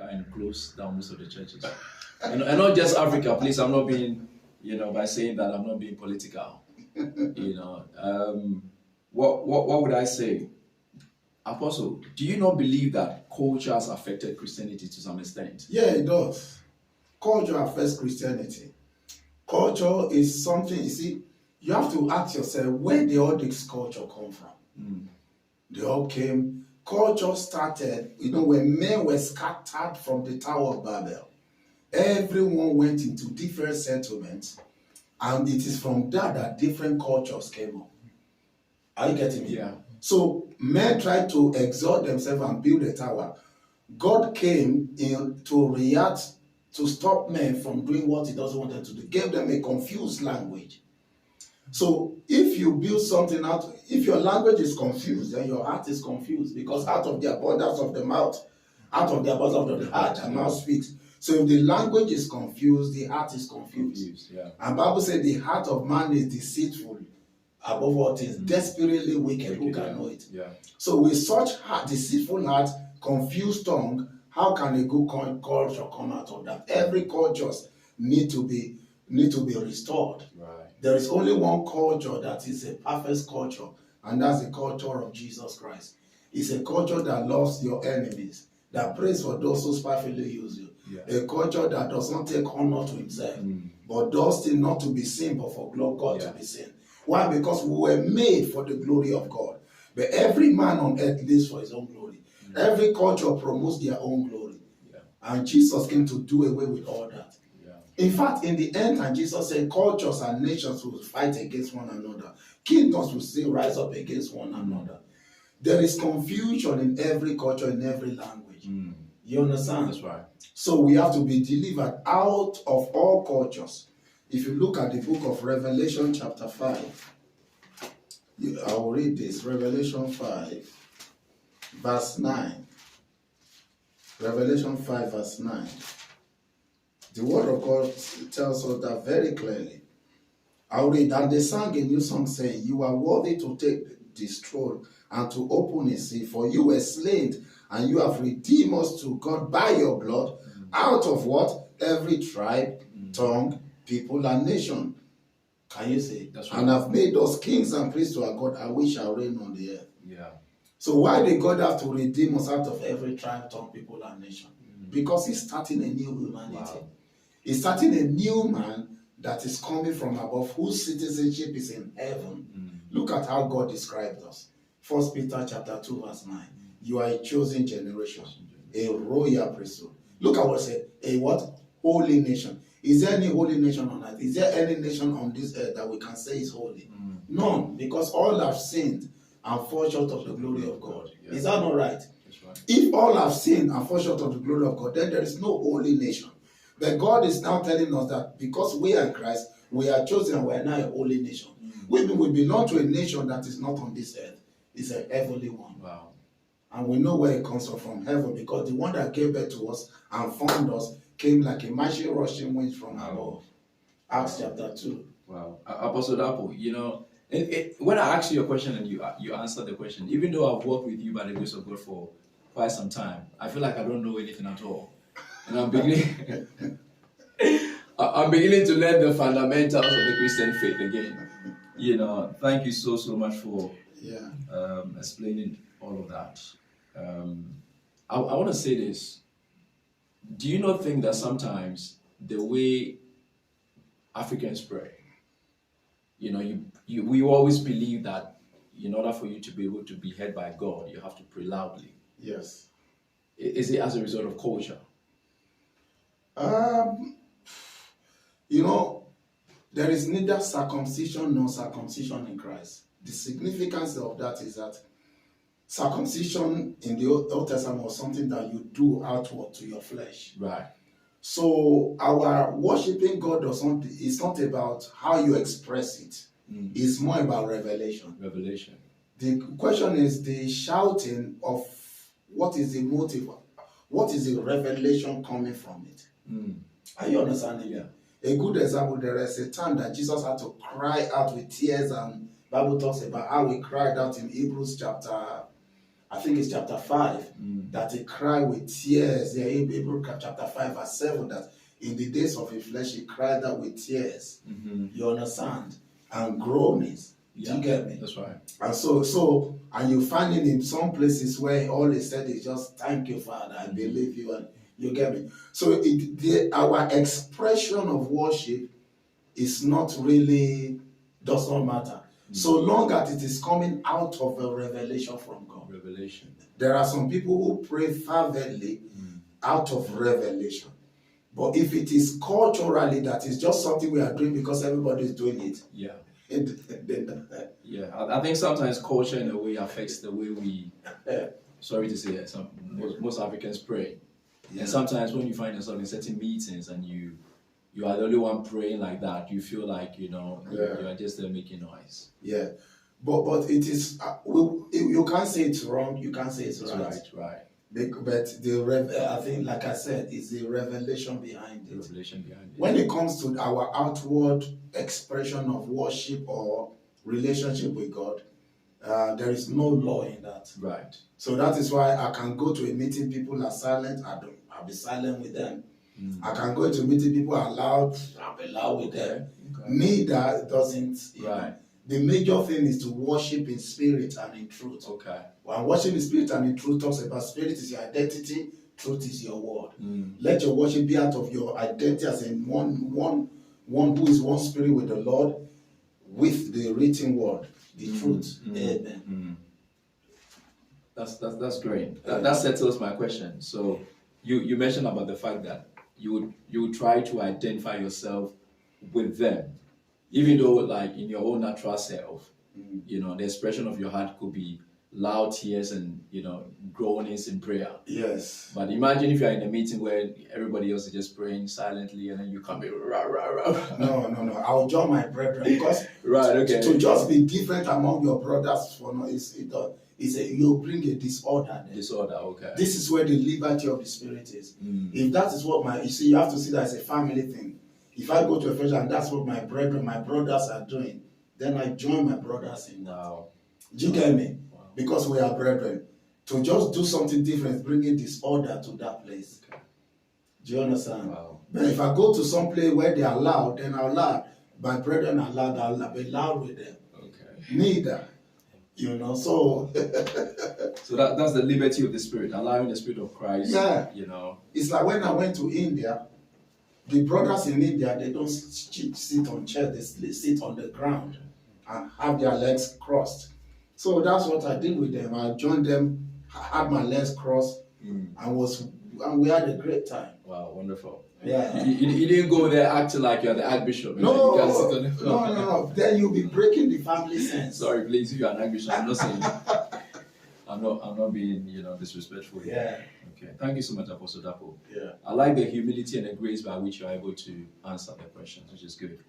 and close down most of the churches. And not just Africa, please. I'm not being, by saying that I'm not being political. What would I say? Apostle, do you not believe that culture has affected Christianity to some extent? Yeah, it does. Culture affects Christianity. Culture is something, you see, you have to ask yourself, where did all this culture come from? They all came, culture started, when men were scattered from the Tower of Babel. Everyone went into different settlements, and it is from that different cultures came up. Are you getting me? Yeah. So men tried to exalt themselves and build a tower. God came in to react, to stop men from doing what he doesn't want them to do. Gave them a confused language. So if you build something out, if your language is confused, then your heart is confused, because out of the abundance of the mouth, out of the abundance of the heart, the mouth speaks. So if the language is confused, the heart is confused. Yeah. And Bible said the heart of man is deceitful above all things, desperately wicked. Who can know it? Yeah. So with such deceitful heart, confused tongue, how can a good culture come out of that? Every culture need to be restored. Right. There is only one culture that is a perfect culture, and that's the culture of Jesus Christ. It's a culture that loves your enemies, that prays for those who spitefully use you. Yeah. A culture that does not take honor to himself, but does things not to be seen, but for God to be seen. Why? Because we were made for the glory of God. But every man on earth lives for his own glory. Every culture promotes their own glory. Yeah. And Jesus came to do away with all that. Yeah. In fact, in the end, and Jesus said, cultures and nations will fight against one another. Kingdoms will still rise up against one another. There is confusion in every culture, in every language. You understand? That's right. So we have to be delivered out of all cultures. If you look at the book of Revelation chapter 5, I will read this. Revelation 5, verse 9. Revelation 5, verse 9. The word of God tells us that very clearly. I'll read. And they sang a new song saying, you are worthy to take the scroll and to open it, see, for you were slain, and you have redeemed us to God by your blood, out of what? Every tribe, tongue, people, and nation. Can you say? That's right. And have made us kings and priests to our God, and we shall reign on the earth. Yeah. So why did God have to redeem us out of every tribe, tongue, people, and nation? Because he's starting a new humanity. Wow. He's starting a new man that is coming from above, whose citizenship is in heaven. Look at how God described us. 1 Peter chapter 2, verse 9. You are a chosen generation, a royal priesthood. Look at what it said. A what? Holy nation. Is there any holy nation on earth? Is there any nation on this earth that we can say is holy? None, because all have sinned and fall short of the glory of God. Yeah. Is that not right? That's right? If all have sinned and fall short of the glory of God, then there is no holy nation. But God is now telling us that because we are in Christ, we are chosen and we are now a holy nation. We belong to a nation that is not on this earth. It's a heavenly one. Wow. And we know where it comes from heaven, because the one that gave birth to us and formed us came like a mighty rushing wind from above. Acts chapter 2. Wow. Apostle Dapo, when I asked you a question and you answered the question, even though I've worked with you by the grace of God for quite some time, I feel like I don't know anything at all. And I'm beginning to learn the fundamentals of the Christian faith again. Thank you so much for explaining all of that. I want to say this. Do you not think that sometimes the way Africans pray, we always believe that in order for you to be able to be heard by God, you have to pray loudly? Yes. Is it as a result of culture? There is neither circumcision nor circumcision in Christ. The significance of that is that circumcision in the Old Testament was something that you do outward to your flesh. Right. So our worshiping God it's not about how you express it. It's more about revelation. Revelation. The question is the shouting of what is the motive? What is the revelation coming from it? Are you understanding? Yeah. A good example, there is a time that Jesus had to cry out with tears, and Bible talks about how he cried out in Hebrews chapter I think it's chapter 5, that he cried with tears. Yeah, Hebrews chapter 5 verse 7, that in the days of his flesh he cried out with tears. You understand? And groanings. Do you get me? That's right. And and you find it in some places where all they said is just, thank you, Father, I believe you, and you get me. So our expression of worship is not really, does not matter. So long as it is coming out of a revelation from God. Revelation. There are some people who pray fervently out of revelation. But if it is culturally, that is just something we are doing because everybody is doing it. Yeah. I think sometimes culture in a way affects the way we, sorry to say it, most Africans pray. Yeah. And sometimes when you find yourself in certain meetings and you are the only one praying like that, you feel like, you are just there making noise. Yeah. But it is, you can't say it's wrong, you can't say it's right. Right. But I think, like I said, it's the revelation behind it. Revelation behind it. When it comes to our outward expression of worship or relationship with God, there is no law in that. Right. So that is why I can go to a meeting, people are silent, I'll be silent with them. I can go to a meeting, people are loud, I'll be loud with them. Okay. Neither doesn't. Right. The major thing is to worship in spirit and in truth. Okay. When worship in spirit and in truth talks about spirit is your identity, truth is your word. Let your worship be out of your identity as in one who is one spirit with the Lord, with the written word, the truth. Amen. That's great. That settles my question. So you mentioned about the fact that you would try to identify yourself with them. Even though, like, in your own natural self, the expression of your heart could be loud tears and, groanings in prayer. Yes. But imagine if you're in a meeting where everybody else is just praying silently and then you come in, rah, rah, rah. No. I'll join my brethren because right, okay. To just be different among your brothers you'll bring a disorder there. Disorder, okay. This is where the liberty of the spirit is. If that is what you have to see that as a family thing. If I go to a church and that's what my brothers are doing, then I join my brothers in that. Wow. Do you get me? Wow. Because we are brethren. To just do something different, bringing disorder to that place. Okay. Do you understand? Wow. But if I go to some place where they are loud, then I'll loud. My brethren are loud, I'll be loud with them. Okay. Neither. So so that's the liberty of the spirit, allowing the spirit of Christ. Yeah. It's like when I went to India. The brothers in India, they don't sit on chairs, they sit on the ground and have their legs crossed. So that's what I did with them. I joined them, had my legs crossed, and we had a great time. Wow, wonderful. Yeah. You didn't go there acting like you're the Archbishop. No. Then you'll be breaking the family sense. Sorry, please, if you're an Archbishop, I'm not saying I'm not being, disrespectful. Yeah. Okay. Thank you so much, Apostle Dapo. Yeah. I like the humility and the grace by which you're able to answer the questions, which is good.